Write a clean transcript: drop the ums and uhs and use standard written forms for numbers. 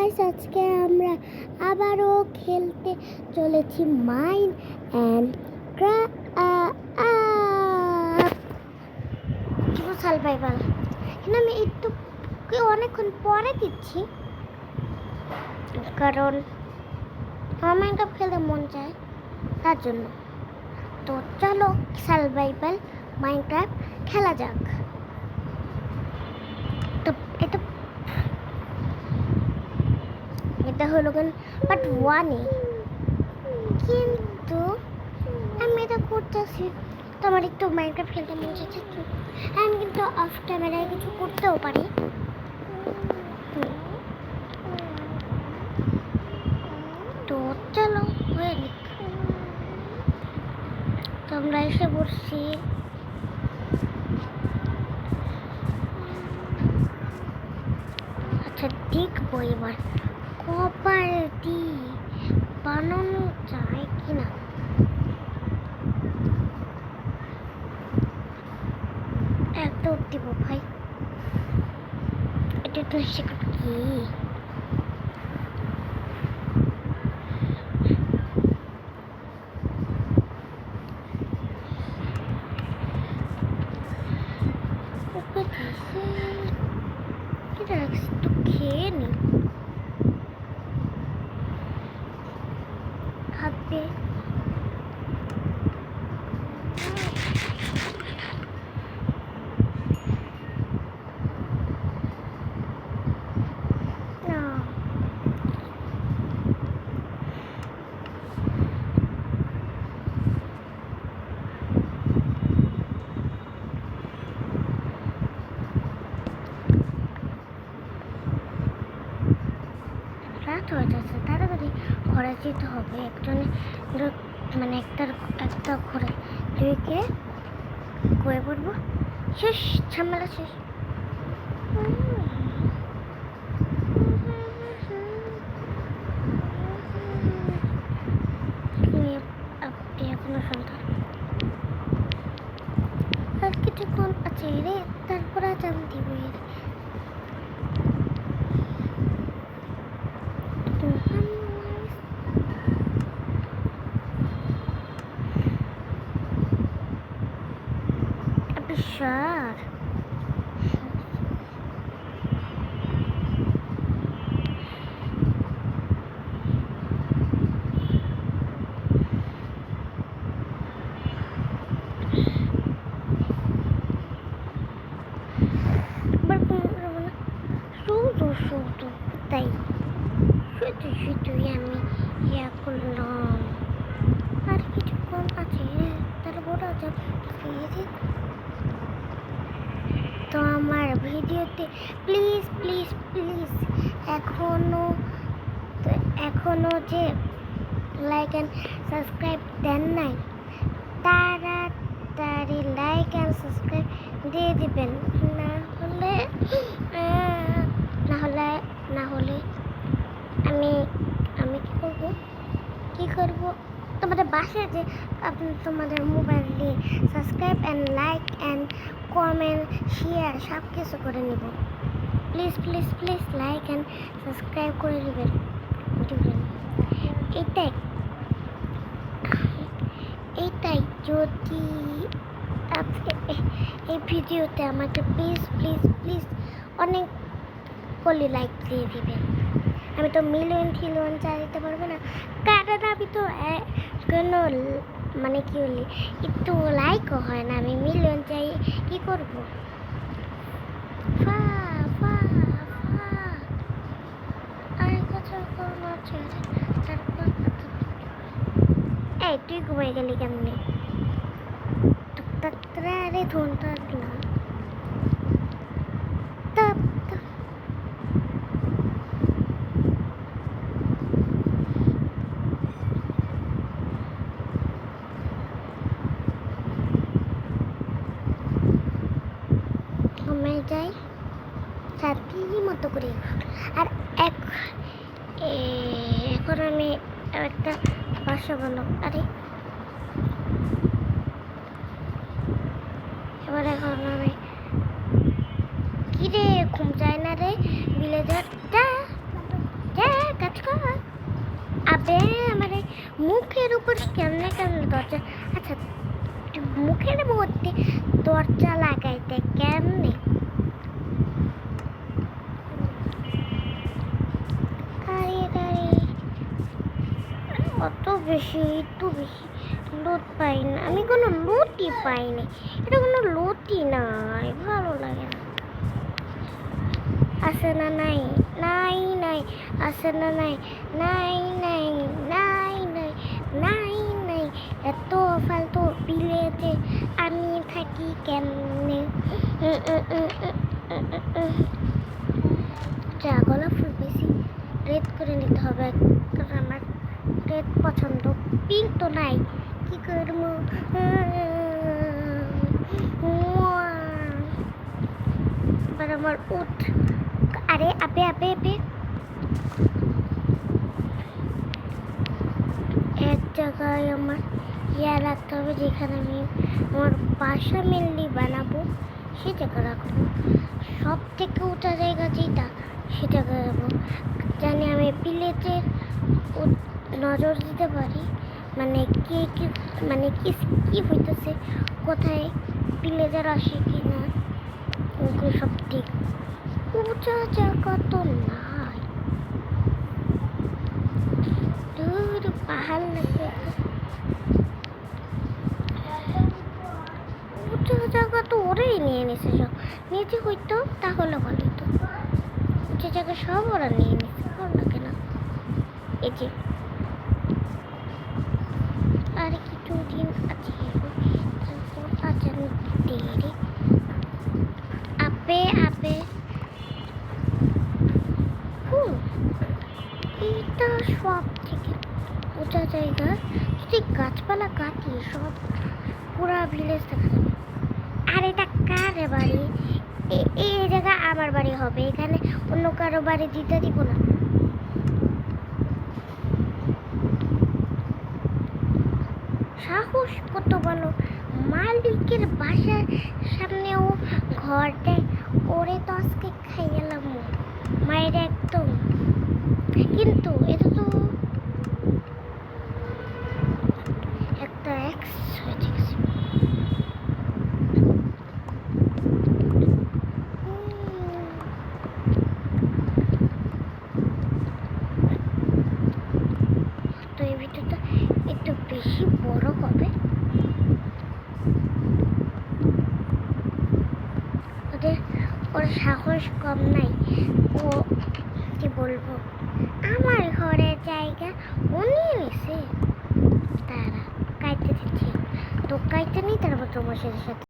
Guys, আজকে আমরা আবারও খেলতে চলেছি মাইন অ্যান্ড সার্ভাইভাল। এখানে আমি একটু অনেকক্ষণ পরে দিচ্ছি কারণ আমার মাইনক্রাফট খেলতে মন চায়, তার জন্য। তো চলো সার্ভাইভাল মাইনক্রাফট খেলা যাক। তো এটা হলো পার্ট 1-এ, কিন্তু আমি এটা করতেছি তো আমার একটু মাইনক্রাফট খেলতে মন চাইছে। আমি কিন্তু অফ ক্যামেরায় কিছু করতেও পারি। তো চলো হয়ে নিক। তো আমরা এসে পড়ছি। আচ্ছা, দেখবো এবার কপার বানানো যায় কিনা। একদম দিব ভাই, এটা তো সেখানে কি তো খেয়ে নি হাতে। রাত হয়ে যাচ্ছে, তাড়াতাড়ি ঘরে যেতে হবে। একজনে মানে একটা ঘরে দুইকে করে পড়বো। শেষ, ঝামেলা শেষ। আপনি এখনো সন্তান, আর কিছুক্ষণ আছে রে, তারপর আজ আমি দিব। Sure. শুধু তাই শুধুই আমি ইয়া করলাম। আর কিছুক্ষণ আছে, তারপর তো আমার ভিডিওতে প্লিজ প্লিজ প্লিজ এখনো যে লাইক অ্যান্ড সাবস্ক্রাইব দেন নাই, তাড়াতাড়ি লাইক অ্যান্ড সাবস্ক্রাইব দিয়ে দিবেন। না হলে আমি কি করব তোমাদের বাসায় যে তোমাদের মোবাইল দিয়ে subscribe and like and comment share সব কিছু করে নিব। Please please please like and subscribe করে নেবেন। এইটাই যদি এই ভিডিওতে আমাকে প্লিজ প্লিজ প্লিজ অনেক বলি লাইক দিয়ে দিবেন। আমি তো মিলিয়ন চাইতে পারবো না, কারণ আমি তো কোনো মানে কি বলি একটু লাইকও হয় না। আমি মিলিয়ন চাই, কি করবো? এই তুই ঘুমাই গেলি কেমনি? রে ধনটা দিলাম। ঘুমাই যাই সাথী মতো করে। আর এখন আমি একটা বাসা বানাবো। আরে এবার এখন আমি কি রে, ঘুম যায় না রে ভিলেজার। যা আবে মানে মুখের উপর কেমনে কেমনে দরজা, আচ্ছা মুখের মধ্যে দরজা লাগাইতে কেমনে? আরে আরে অত বেশি একটু বেশি লোড পাই না, আমি কোনো লোডই পাইনি, এটা কোনো লোডই নাই, ভালো লাগে না। আছে না নাই? নাই নাই। আছে না নাই? নাই নাই নাই নাই নাই নাই। এত ফালতু বিলেতে আমি থাকি কেমনে? যা গোলাপ ফুল বেশি রেড করে নিতে হবে, কারণ আমার রেড পছন্দ, পিঙ্ক তো নাই, কি করবো? এবার আমার উঠ, আরে আবে আবে আবে এক জায়গায় আমার রাখতে হবে, যেখানে আমি আমার বাসা মেনলি বানাবো সে জায়গা রাখবো। সব থেকে উঁচা জায়গা যেটা সে জায়গায় যাবো, জানি আমি প্লেটের নজর দিতে পারি, মানে কে কি মানে কি হইতেছে, কোথায় প্লেজার আসে কি না, ওগুলো সব ঠিক। উঁচা জায়গা তো নাই, দূর পাহাড় লাগবে। উঁচা জায়গা তো ওরাই নিয়ে নিছে, সব নিচে হইতো তাহলে ভালো হতো, উঁচা জায়গা সব ওরা নিয়ে নিছে, ভালো লাগে না। এই যে আর কিছুদিন আছে, তারপর আজান দেরি আপে আপে এইটা সব থেকে উঁচা জায়গা, যদি গাছপালা কাটিয়ে সব পুরা ভিলেজ দেখা যাবে। আর এটা কার বাড়ি? এই জায়গা আমার বাড়ি হবে, এখানে অন্য কারো বাড়ি দিতে দিব না। সাহস কত বলো, মালিকের বাসার সামনেও ঘর দেয়, ওরে তো আজকে খাই গেলাম মায়ের একদম। কিন্তু এটা তো একটা এক্স হয়ে গেছে। তো এই ভিডিওটা একটু বেশি বড় হবে, ওর সাহস কম নাই, ও কি বলবো, আমার ঘরের জায়গা উনি নিছে, তারা কাইতে দিচ্ছে, তো কাইতে নেই, তারপর তোমার সাথে